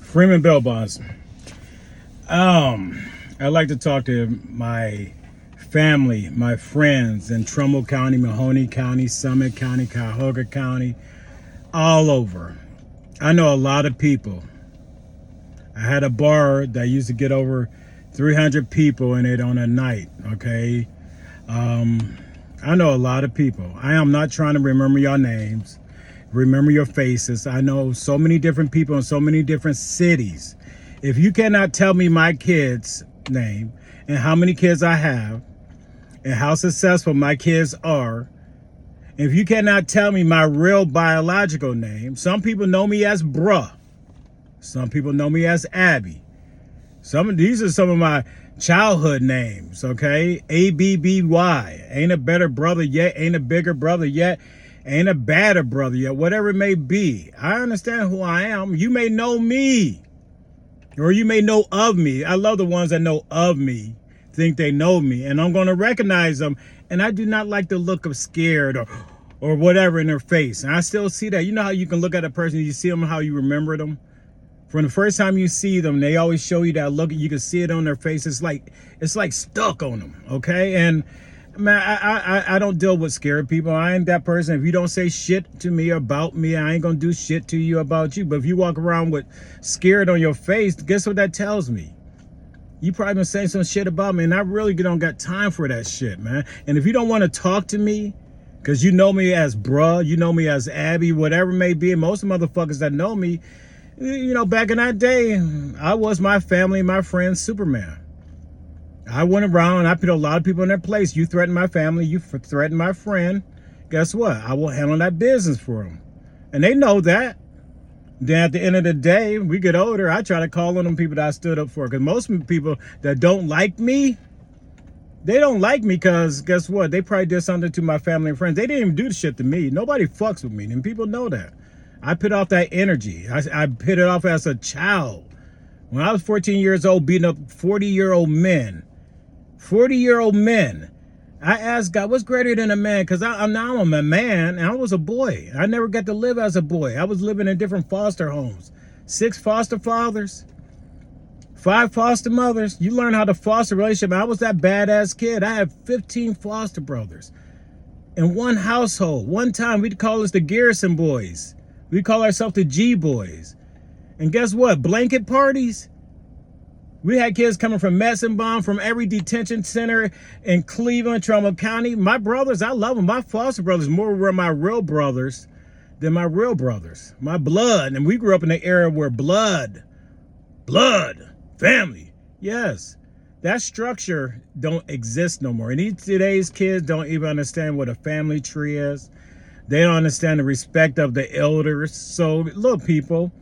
Freeman Bell Bonds. I'd like to talk to my family, my friends in Trumbull County, Mahoney County, Summit County, Cuyahoga County, all over. I know a lot of people. I had a bar that used to get over 300 people in it on a night, okay? I know a lot of people. I am not trying to remember your names, remember your faces. I know so many different people in so many different cities. If you cannot tell me my kid's name and how many kids I have and how successful my kids are, if you cannot tell me my real biological name, some people know me as bruh. Some people know me as Abby. These are some of my childhood names, okay? ABBY. Ain't a better brother yet. Ain't a bigger brother yet. Ain't a badder brother yet. Whatever it may be. I understand who I am. You may know me. Or you may know of me. I love the ones that know of me, think they know me, and I'm going to recognize them. And I do not like the look of scared or whatever in their face. And I still see that. You know how you can look at a person, you see them, how you remember them? From the first time you see them, they always show you that look. You can see it on their face. It's like stuck on them, okay? And man, I don't deal with scared people. I ain't that person. If you don't say shit to me about me, I ain't gonna do shit to you about you. But if you walk around with scared on your face, guess what that tells me? You probably been saying some shit about me, and I really don't got time for that shit, man. And if you don't want to talk to me, because you know me as bruh, you know me as Abby, whatever it may be, and most motherfuckers that know me, you know, back in that day, I was my family, my friends, Superman. I went around, I put a lot of people in their place. You threaten my family, you threaten my friend. Guess what? I will handle that business for them. And they know that. Then at the end of the day, we get older, I try to call on them people that I stood up for. Because most people that don't like me, they don't like me because guess what? They probably did something to my family and friends. They didn't even do the shit to me. Nobody fucks with me, and people know that. I put off that energy. I put it off as a child. When I was 14 years old, beating up 40-year-old men. 40-year-old men. I asked God, what's greater than a man? Because I'm a man, and I was a boy. I never got to live as a boy. I was living in different foster homes. 6 foster fathers. 5 foster mothers. You learn how to foster a relationship. I was that badass kid. I had 15 foster brothers. In one household. One time, we'd call us the Garrison Boys. We call ourselves the G-Boys. And guess what? Blanket parties. We had kids coming from Metzenbaum, from every detention center in Cleveland, Trumbull County. My brothers, I love them. My foster brothers more were my real brothers than my real brothers. My blood. And we grew up in an era where blood, family. Yes. That structure don't exist no more. And today's kids don't even understand what a family tree is. They don't understand the respect of the elders. So look, people,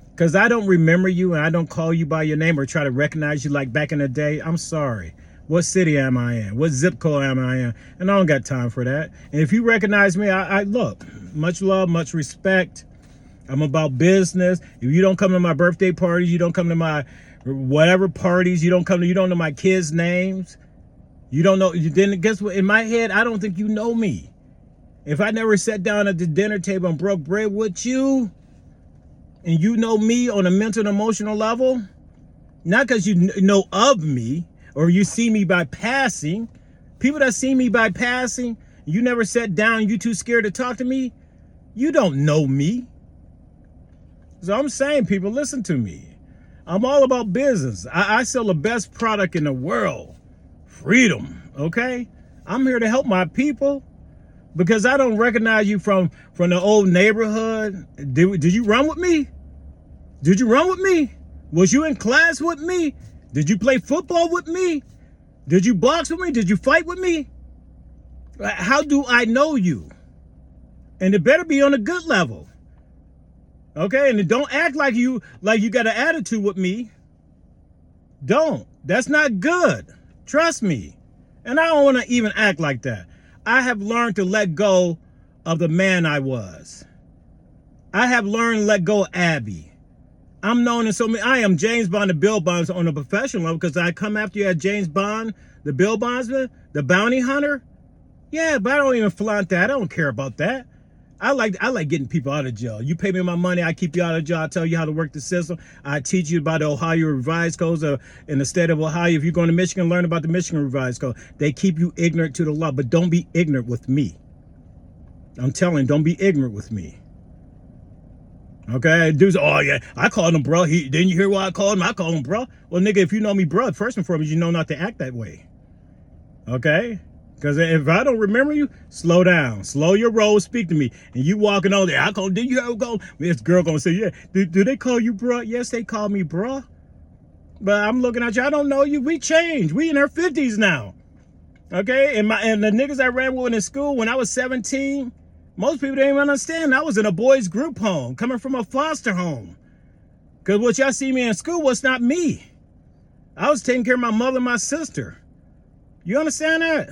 because I don't remember you and I don't call you by your name or try to recognize you like back in the day, I'm sorry. What city am I in? What zip code am I in? And I don't got time for that. And if you recognize me, I look, much love, much respect. I'm about business. If you don't come to my birthday parties, you don't come to my whatever parties, you don't know my kids' names. You don't know, you didn't, guess what? In my head, I don't think you know me. If I never sat down at the dinner table and broke bread with you, and you know me on a mental and emotional level, not because you know of me or you see me by passing, people that see me by passing, you never sat down, you too scared to talk to me, you don't know me. So I'm saying, people, listen to me. I'm all about business. I sell the best product in the world, freedom, okay? I'm here to help my people. Because I don't recognize you from the old neighborhood. Did you run with me? Did you run with me? Was you in class with me? Did you play football with me? Did you box with me? Did you fight with me? How do I know you? And it better be on a good level. Okay? And don't act like you got an attitude with me. Don't. That's not good. Trust me. And I don't want to even act like that. I have learned to let go of the man I was. I have learned to let go of Abby. I'm known in so many. I am James Bond, the Bill Bonds on a professional level because I come after you as James Bond, the Bill Bondsman, the bounty hunter. Yeah, but I don't even flaunt that. I don't care about that. I like getting people out of jail. You pay me my money, I keep you out of jail. I tell you how to work the system. I teach you about the Ohio revised codes in the state of Ohio. If you're going to Michigan, learn about the Michigan revised code. They keep you ignorant to the law, but don't be ignorant with me. I'm telling you, don't be ignorant with me. Okay, dudes, oh yeah, I called him bro. Didn't you hear what I called him? I called him bro. Well, nigga, if you know me, bro, first and foremost, you know not to act that way. Okay? Because if I don't remember you, slow down. Slow your roll, speak to me. And you walking on there, did you ever go? This girl gonna say, yeah, do they call you bro? Yes, they call me bro. But I'm looking at you, I don't know you. We changed. We in our 50s now. Okay? And the niggas I ran with in school when I was 17, most people didn't even understand. I was in a boys group home, coming from a foster home. Because what y'all see me in school was not me. I was taking care of my mother and my sister. You understand that?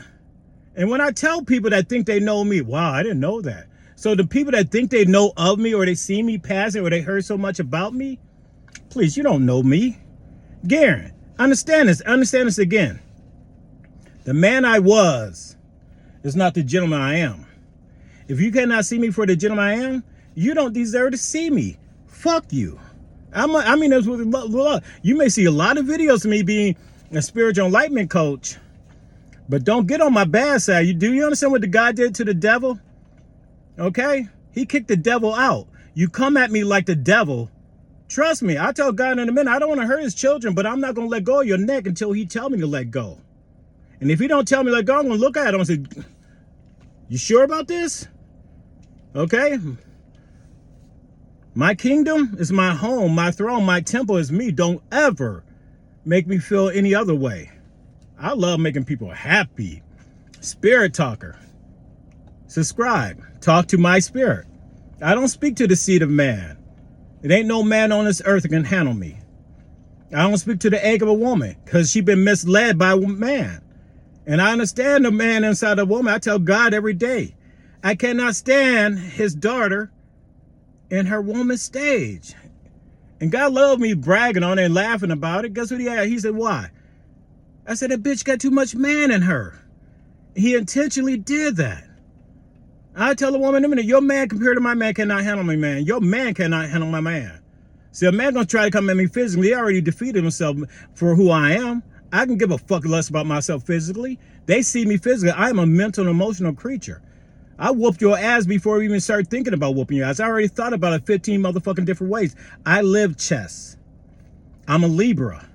And when I tell people that think they know me, wow, I didn't know that. So the people that think they know of me or they see me passing or they heard so much about me, please, you don't know me. Garen, understand this. Understand this again. The man I was is not the gentleman I am. If you cannot see me for the gentleman I am, you don't deserve to see me. Fuck you. I mean, that's with love. You may see a lot of videos of me being a spiritual enlightenment coach, but don't get on my bad side. Do you understand what the guy did to the devil? Okay? He kicked the devil out. You come at me like the devil. Trust me, I tell God in a minute, I don't want to hurt his children, but I'm not going to let go of your neck until he tell me to let go. And if he don't tell me to let go, I'm going to look at him and say, you sure about this? Okay? My kingdom is my home, my throne, my temple is me. Don't ever make me feel any other way. I love making people happy. Spirit talker. Subscribe. Talk to my spirit. I don't speak to the seed of man. It ain't no man on this earth that can handle me. I don't speak to the egg of a woman because she been misled by a man. And I understand the man inside a woman. I tell God every day, I cannot stand his daughter in her woman stage. And God loved me bragging on it and laughing about it. Guess what he had? He said, why? I said, that bitch got too much man in her. He intentionally did that. I tell a woman, your man compared to my man cannot handle me, man. Your man cannot handle my man. See, a man gonna try to come at me physically. He already defeated himself for who I am. I can give a fuck less about myself physically. They see me physically. I am a mental and emotional creature. I whooped your ass before we even started thinking about whooping your ass. I already thought about it 15 motherfucking different ways. I live chess. I'm a Libra.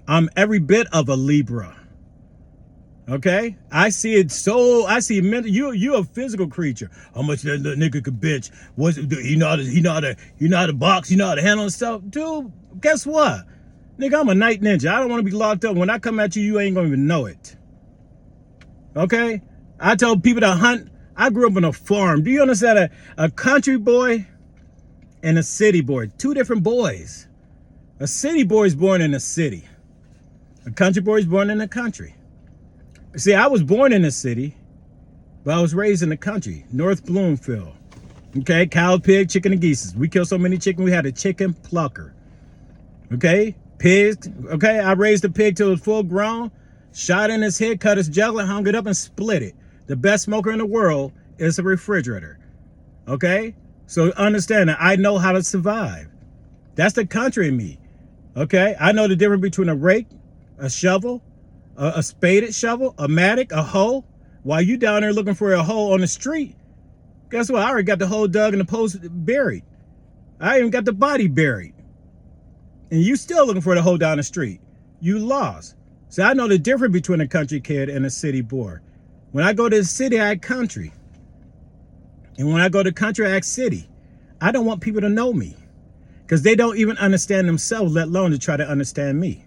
I'm every bit of a Libra. Okay? I see mental. You're a physical creature. How much that nigga could bitch? He know how to box, he know how to handle himself. Dude, guess what? Nigga, I'm a night ninja. I don't want to be locked up. When I come at you, you ain't gonna even know it. Okay? I tell people to hunt. I grew up on a farm. Do you understand? A country boy and a city boy. Two different boys. A city boy is born in a city. A country boy is born in the country. See, I was born in the city, but I was raised in the country. North Bloomfield. Okay, cow, pig, chicken, and geese. We killed so many chicken, we had a chicken plucker. Okay, pigs. Okay, I raised a pig till it was full grown, shot in his head, cut his jugular, hung it up, and split it. The best smoker in the world is a refrigerator. Okay, so understand that I know how to survive. That's the country in me. Okay, I know the difference between a rake, a shovel, a spaded shovel, a mattock, a hoe. While you down there looking for a hoe on the street, guess what? I already got the hoe dug and the post buried. I even got the body buried. And you still looking for the hoe down the street. You lost. So I know the difference between a country kid and a city boy. When I go to the city, I act country. And when I go to country, I act city. I don't want people to know me because they don't even understand themselves, let alone to try to understand me.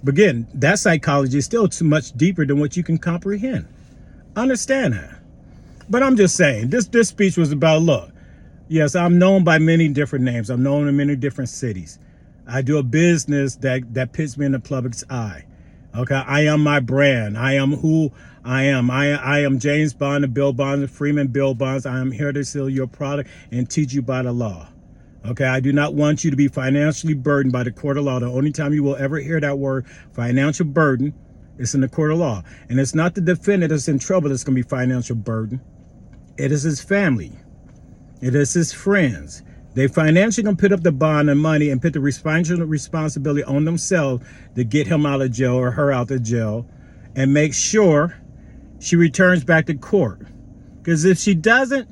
But again, that psychology is still too much deeper than what you can comprehend. Understand that. But I'm just saying, this speech was about, look, yes, I'm known by many different names. I'm known in many different cities. I do a business that puts me in the public's eye. Okay, I am my brand. I am who I am. I am James Bond and Bill Bonds and Freeman Bill Bonds. I am here to sell your product and teach you by the law. Okay, I do not want you to be financially burdened by the court of law. The only time you will ever hear that word financial burden is in the court of law. And it's not the defendant that's in trouble that's going to be financial burden. It is his family. It is his friends. They financially gonna put up the bond and money and put the responsibility on themselves to get him out of jail or her out of jail and make sure she returns back to court. Because if she doesn't,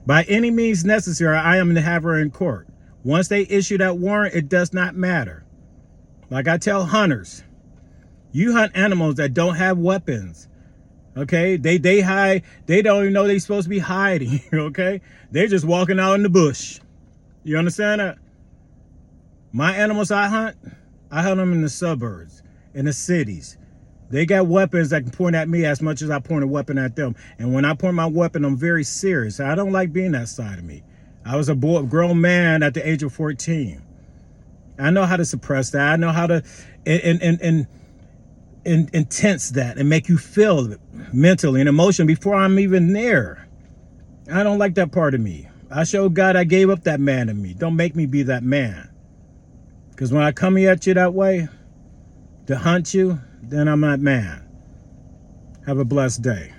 by any means necessary, I am to have her in court. Once they issue that warrant, it does not matter. Like I tell hunters, you hunt animals that don't have weapons. Okay, they hide. They don't even know they're supposed to be hiding. Okay, they're just walking out in the bush. You understand that? My animals I hunt them in the suburbs, in the cities. They got weapons that can point at me as much as I point a weapon at them. And when I point my weapon, I'm very serious. I don't like being that side of me. I was a grown man at the age of 14. I know how to suppress that. I know how to intense that and make you feel it mentally and emotionally before I'm even there. I don't like that part of me. I showed God I gave up that man in me. Don't make me be that man. Because when I come at you that way to hunt you, then I'm that man. Have a blessed day.